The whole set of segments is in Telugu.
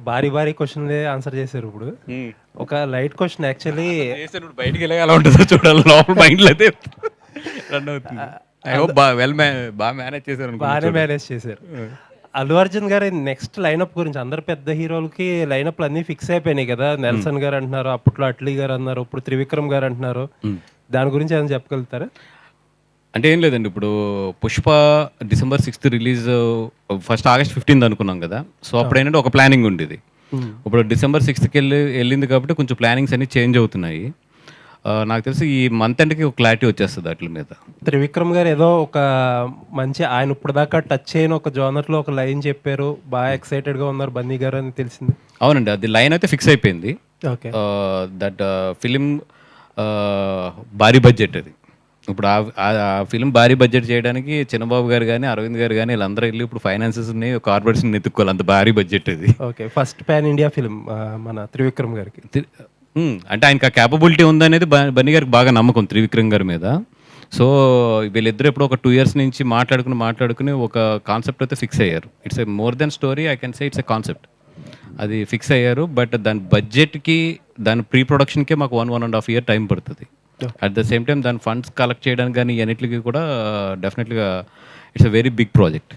భారీ భారీ క్వశ్చన్లే ఆన్సర్ చేశారు ఇప్పుడు. ఒక లైట్ క్వశ్చన్ యాక్చువల్లీ బయటికి వెళ్ళగా ఎలా ఉంటుందో చూడాలి, లోపల మైండ్లో అయితే రన్ అవుతుంది. ఐ హోప్ బాగా మేనేజ్ చేశారు. బాగానే మేనేజ్ చేశారు. అల్లు అర్జున్ గారి నెక్స్ట్ లైనప్ గురించి అందరు పెద్ద హీరోలకి లైనప్లు అన్నీ ఫిక్స్ అయిపోయినాయి కదా. నెల్సన్ గారు అంటున్నారు, అప్పట్లో అట్లీ గారు అన్నారు, ఇప్పుడు త్రివిక్రమ్ గారు అంటున్నారు. దాని గురించి ఏమైనా చెప్పగలుగుతారా? అంటే ఏం లేదండి, ఇప్పుడు Pushpa December 6th release, first August 15th అనుకున్నాం కదా. సో అప్పుడు ఏంటంటే ఒక ప్లానింగ్ ఉండేది. ఇప్పుడు December 6th వెళ్ళింది కాబట్టి కొంచెం ప్లానింగ్స్ అన్ని చేంజ్ అవుతున్నాయి. నాకు తెలిసి ఈ మంత్ ఎండ్కి ఒక క్లారిటీ వచ్చేస్తుంది వాటి మీద. త్రివిక్రమ్ గారు ఏదో ఒక మంచి, ఆయన ఇప్పుడు దాకా టచ్ చేయని ఒక జోనర్లో ఒక లైన్ చెప్పారు, బాగా ఎక్సైటెడ్గా ఉన్నారు బన్నీ గారు అని తెలిసింది. అవునండి, అది లైన్ అయితే ఫిక్స్ అయిపోయింది. ఓకే, దట్ ఫిలిం భారీ బడ్జెట్ అది. ఇప్పుడు ఆ ఫిలిం భారీ బడ్జెట్ చేయడానికి చిన్నబాబు గారు కానీ అరవింద్ గారు కానీ వీళ్ళందరూ వెళ్ళి ఇప్పుడు ఫైనాన్సెస్ని కార్పొరేషన్ ఎత్తుక్కోవాలి, అంత భారీ బడ్జెట్ అది. Okay, first pan India film మన త్రివిక్రమ్ గారికి. అంటే ఆయనకు ఆ క్యాపబిలిటీ ఉందనేది బన్నీ గారికి బాగా నమ్మకం త్రివిక్రమ్ గారి మీద. సో వీళ్ళిద్దరు ఎప్పుడు ఒక 2 years నుంచి మాట్లాడుకుని ఒక కాన్సెప్ట్ అయితే ఫిక్స్ అయ్యారు. It's a more than story, I can say it's a concept. అది ఫిక్స్ అయ్యారు. బట్ దాని బడ్జెట్కి, దాని ప్రీ ప్రొడక్షన్కే మాకు 1.5 year టైం పడుతుంది. అట్ ద సేమ్ టైం దాని ఫండ్స్ కలెక్ట్ చేయడానికి కానీ అన్నిటికీ కూడా డెఫినెట్గా it's a very big project.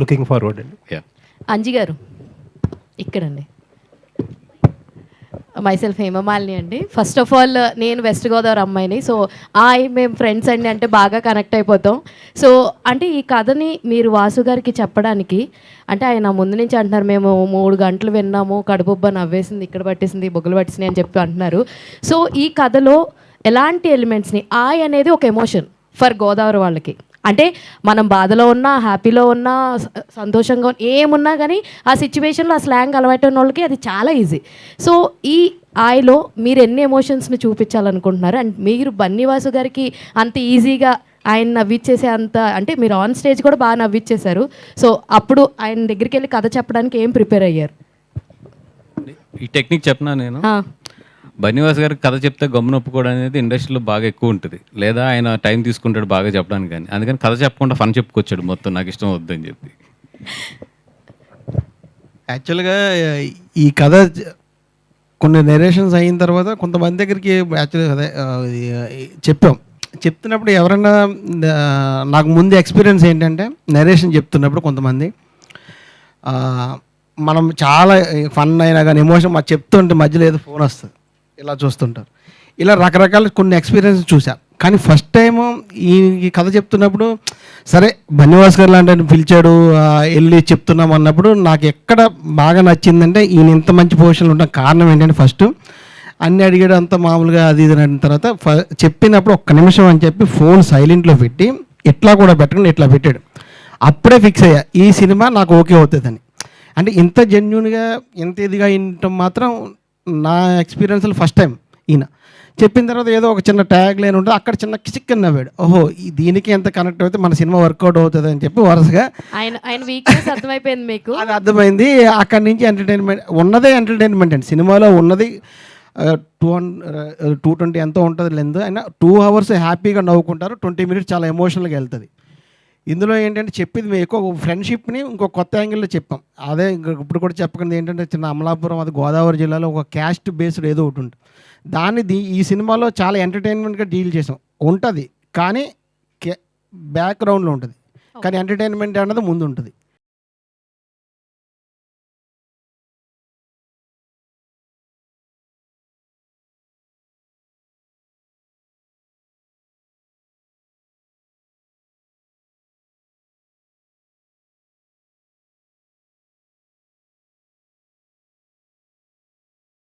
Looking forward అండి. అంజి గారు ఇక్కడండి. మైసెల్ఫ్ హేమమాలిని అండి. ఫస్ట్ ఆఫ్ ఆల్ నేను వెస్ట్ గోదావరి అమ్మాయిని. సో మేము ఫ్రెండ్స్ అండి అంటే బాగా కనెక్ట్ అయిపోతాం. సో అంటే ఈ కథని మీరు వాసు గారికి చెప్పడానికి, అంటే ఆయన ముందు నుంచి అంటున్నారు మేము 3 గంటలు విన్నాము, కడుపుబ్బ నవ్వేసింది, ఇక్కడ పట్టేసింది, బొగ్గులు పట్టేసింది అని చెప్పి అంటున్నారు. సో ఈ కథలో ఎలాంటి ఎలిమెంట్స్ని, అనేది ఒక ఎమోషన్ ఫర్ గోదావరి వాళ్ళకి. అంటే మనం బాధలో ఉన్నా, హ్యాపీలో ఉన్నా, సంతోషంగా ఏమున్నా కానీ ఆ సిచ్యువేషన్లో ఆ స్లాంగ్ అలవాటైన వాళ్ళకి అది చాలా ఈజీ. సో ఈ ఆయలో మీరు ఎన్ని ఎమోషన్స్ని చూపించాలనుకుంటున్నారు? అండ్ మీరు బన్నీవాసు గారికి అంత ఈజీగా ఆయన నవ్విచ్చేసే అంత, అంటే మీరు ఆన్ స్టేజ్ కూడా బాగా నవ్విచ్చేశారు. సో అప్పుడు ఆయన దగ్గరికి వెళ్ళి కథ చెప్పడానికి ఏం ప్రిపేర్ అయ్యారు? ఈ టెక్నిక్ చెప్పనా నేను? బన్నీవాస్ గారికి కథ చెప్తే గమ్మున ఒప్పుకోవడం అనేది ఇండస్ట్రీలో బాగా ఎక్కువ ఉంటుంది, లేదా ఆయన టైం తీసుకుంటాడు బాగా చెప్పడానికి. కానీ అందుకని కథ చెప్పకుండా ఫన్ చెప్పుకొచ్చాడు మొత్తం, నాకు ఇష్టం వద్దని చెప్పి. యాక్చువల్గా ఈ కథ కొన్ని నెరేషన్స్ అయిన తర్వాత కొంతమంది దగ్గరికి యాక్చువల్గా అదే చెప్తున్నప్పుడు ఎవరైనా నాకు ముందు ఎక్స్పీరియన్స్ ఏంటంటే, నెరేషన్ చెప్తున్నప్పుడు కొంతమంది మనం చాలా ఫన్ అయినా కానీ ఎమోషన్ మాకు చెప్తుంటే మధ్యలో ఏదో ఫోన్ వస్తుంది, ఇలా చూస్తుంటారు. ఇలా రకరకాల కొన్ని ఎక్స్పీరియన్స్ చూసాం. కానీ ఫస్ట్ టైము ఈ కథ చెప్తున్నప్పుడు సరే బన్నీవాస్ గారు లాంటి పిలిచాడు, వెళ్ళి చెప్తున్నాం అన్నప్పుడు నాకు ఎక్కడ బాగా నచ్చిందంటే ఈయన ఇంత మంచి పొజిషన్లో ఉండడం కారణం ఏంటంటే, ఫస్ట్ అన్నీ అడిగాడు అంతా మామూలుగా అది ఇది అయిన తర్వాత చెప్పినప్పుడు 1 నిమిషం అని చెప్పి ఫోన్ సైలెంట్లో పెట్టి ఇట్లా కూడా పెట్టకుండా ఇట్లా పెట్టాడు. అప్పుడే ఫిక్స్ అయ్యా ఈ సినిమా నాకు ఓకే అవుతుందని. అంటే ఇంత జెన్యున్గా ఇంత ఇదిగా వినటం మాత్రం నా ఎక్స్పీరియన్స్లో ఫస్ట్ టైం. ఈయన చెప్పిన తర్వాత ఏదో ఒక చిన్న ట్యాగ్ లైన్ ఉంటుంది, అక్కడ చిన్న కిచిక్ నవ్వాడు, ఓహో దీనికి ఎంత కనెక్ట్ అయితే మన సినిమా వర్కౌట్ అవుతుంది అని చెప్పి వరుసగా ఆయన వీక్నెస్ అర్థమైపోయింది మీకు. అది అర్థమైంది. అక్కడి నుంచి ఎంటర్టైన్మెంట్ ఉన్నదే ఎంటర్టైన్మెంట్ అండి. సినిమాలో ఉన్నది 220 ఎంతో ఉంటుంది లెంత్, అయినా 2 hours హ్యాపీగా నవ్వుకుంటారు, 20 minutes చాలా ఎమోషనల్గా వెళ్తుంది. ఇందులో ఏంటంటే చెప్పింది మీకు ఒక ఫ్రెండ్షిప్ని ఇంకో కొత్త యాంగిల్లో చెప్పాం. అదే ఇప్పుడు కూడా చెప్పకుండా ఏంటంటే చిన్న అమలాపురం, అది గోదావరి జిల్లాలో ఒక క్యాస్ట్ బేస్డ్ ఏదో ఒకటి ఉంటుంది, దాన్ని ఈ సినిమాలో చాలా ఎంటర్టైన్మెంట్గా డీల్ చేసాం. ఉంటుంది కానీ బ్యాక్గ్రౌండ్లో ఉంటుంది, కానీ ఎంటర్టైన్మెంట్ అన్నది ముందు ఉంటుంది.